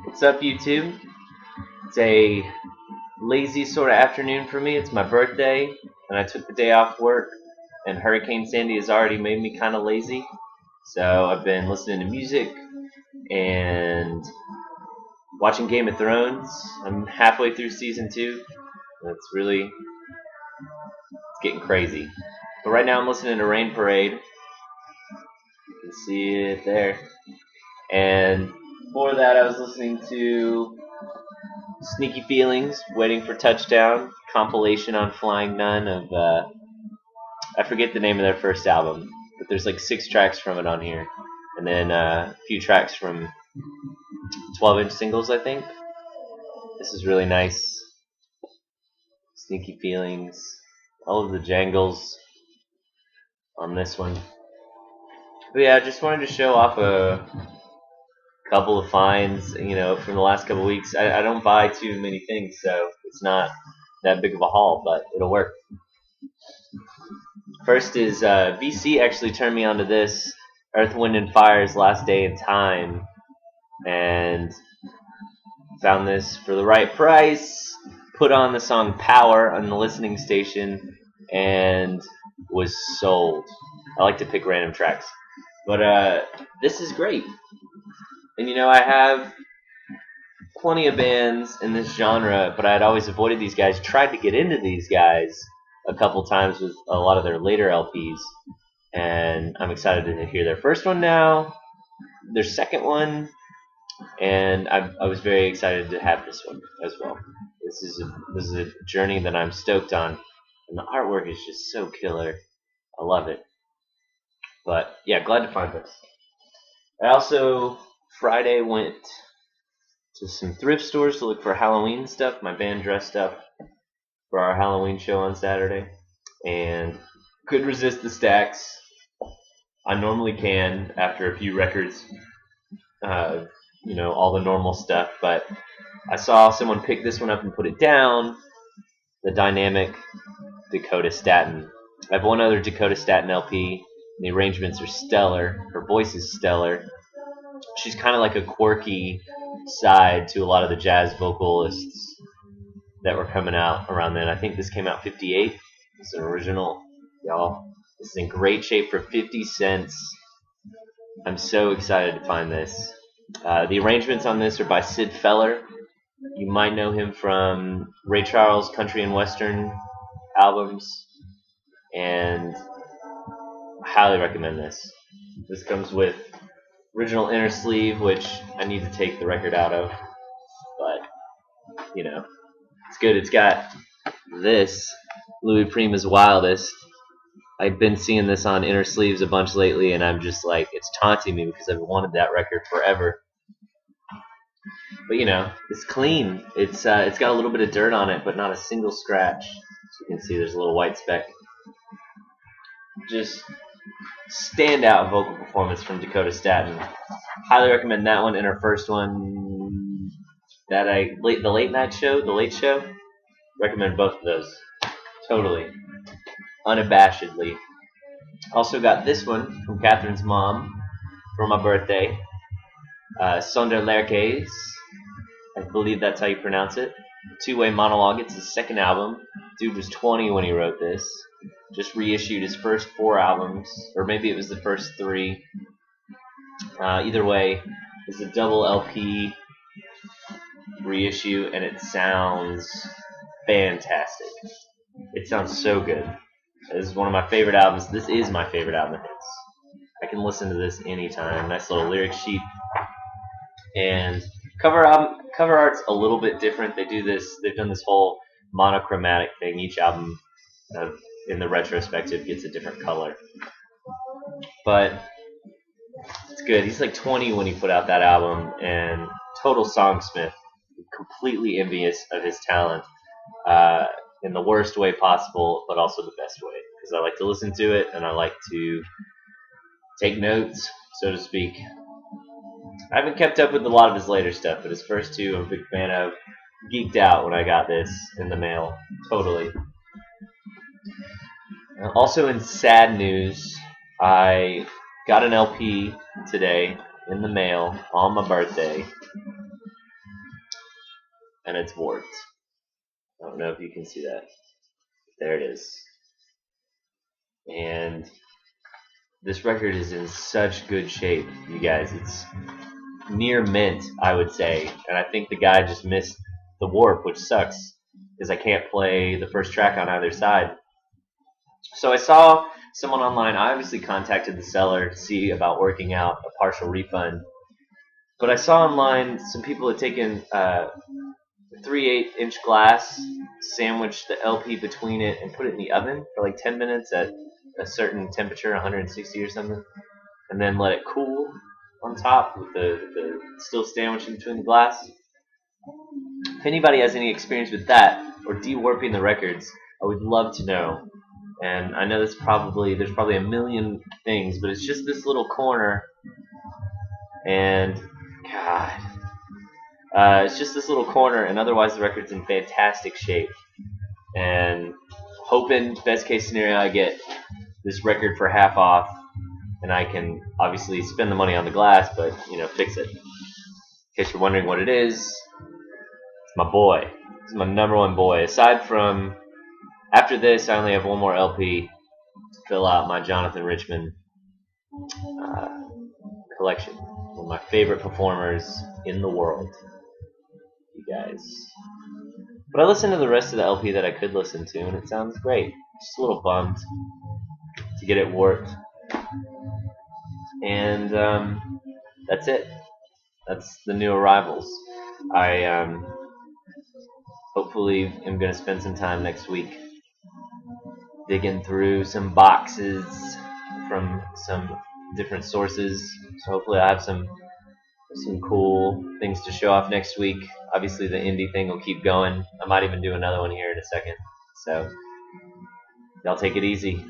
What's up, YouTube? It's a lazy sort of afternoon for me. It's my birthday, and I took the day off work, and Hurricane Sandy has already made me kind of lazy. So I've been listening to music and watching Game of Thrones. I'm halfway through season 2. It's getting crazy. But right now I'm listening to Rain Parade. You can see it there. And before that I was listening to Sneaky Feelings, Waiting for Touchdown, compilation on Flying Nun of, I forget the name of their first album, but there's like 6 tracks from it on here. And then a few tracks from 12-inch singles, I think. This is really nice. Sneaky Feelings. All of the jangles on this one. But yeah, I just wanted to show off a couple of finds, from the last couple of weeks. I don't buy too many things, so it's not that big of a haul, but it'll work. First is VC actually turned me onto this Earth, Wind, and Fire's Last Day in Time, and found this for the right price, put on the song Power on the listening station, and was sold. I like to pick random tracks. But this is great. And I have plenty of bands in this genre, but I had always avoided these guys, tried to get into these guys a couple times with a lot of their later LPs, and I'm excited to hear their first one now, their second one, and I was very excited to have this one as well. This is a journey that I'm stoked on, and the artwork is just so killer. I love it. But yeah, glad to find this. I also Friday went to some thrift stores to look for Halloween stuff. My band dressed up for our Halloween show on Saturday, and could resist the stacks. I normally can after a few records, all the normal stuff, but I saw someone pick this one up and put it down, the Dynamic Dakota Staten. I have one other Dakota Staten LP, and the arrangements are stellar. Her voice is stellar. She's kind of like a quirky side to a lot of the jazz vocalists that were coming out around then. I think this came out 58. It's an original, y'all. It's in great shape for 50 cents. I'm so excited to find this. The arrangements on this are by Sid Feller. You might know him from Ray Charles Country and Western albums, and I highly recommend this. This comes with original inner sleeve, which I need to take the record out of, but it's good. It's got this, Louis Prima's Wildest. I've been seeing this on inner sleeves a bunch lately, and I'm just like, it's taunting me because I've wanted that record forever. But it's clean. It's got a little bit of dirt on it, but not a single scratch. So you can see there's a little white speck. Just standout vocal performance from Dakota Staten. Highly recommend that one and her first one. The Late Show. Recommend both of those. Totally. Unabashedly. Also got this one from Catherine's mom for my birthday. Sonderlerkes. I believe that's how you pronounce it. Two-way monologue. It's his second album. Dude was 20 when he wrote this. Just reissued his first 4 albums, or maybe it was the first 3. Either way, it's a double LP reissue, and it sounds fantastic. It sounds so good. This is one of my favorite albums. This is my favorite album of his. I can listen to this anytime. Nice little lyric sheet. And cover art's a little bit different. They've done this whole monochromatic thing. Each album in the retrospective gets a different color. But it's good. He's like 20 when he put out that album, and total songsmith. Completely envious of his talent in the worst way possible, but also the best way. Because I like to listen to it, and I like to take notes, so to speak. I haven't kept up with a lot of his later stuff, but his first 2 I'm a big fan of. Geeked out when I got this in the mail. Totally. Also in sad news, I got an LP today in the mail on my birthday. and it's warped. I don't know if you can see that. There it is. And this record is in such good shape, you guys. It's near mint, I would say. And I think the guy just missed the warp, which sucks because I can't play the first track on either side. So I saw someone online. I obviously contacted the seller to see about working out a partial refund. But I saw online some people had taken 3/8-inch glass, sandwiched the LP between it, and put it in the oven for like 10 minutes at a certain temperature, 160 or something, and then let it cool on top with the still sandwiched in between the glass. If anybody has any experience with that or de-warping the records, I would love to know. And I know there's probably a million things, but it's just this little corner, and God, it's just this little corner, and otherwise the record's in fantastic shape. And hoping, best case scenario, I get this record for half off, and I can obviously spend the money on the glass, but fix it. In case you're wondering what it is, it's my boy. This is my #1 boy. Aside from, after this, I only have one more LP to fill out my Jonathan Richman collection. One of my favorite performers in the world, you guys. But I listened to the rest of the LP that I could listen to, and it sounds great. Just a little bummed to get it warped. And that's it. That's the new arrivals. I hopefully am going to spend some time next week digging through some boxes from some different sources. So hopefully I have some cool things to show off next week. Obviously the indie thing will keep going. I might even do another one here in a second. So y'all take it easy.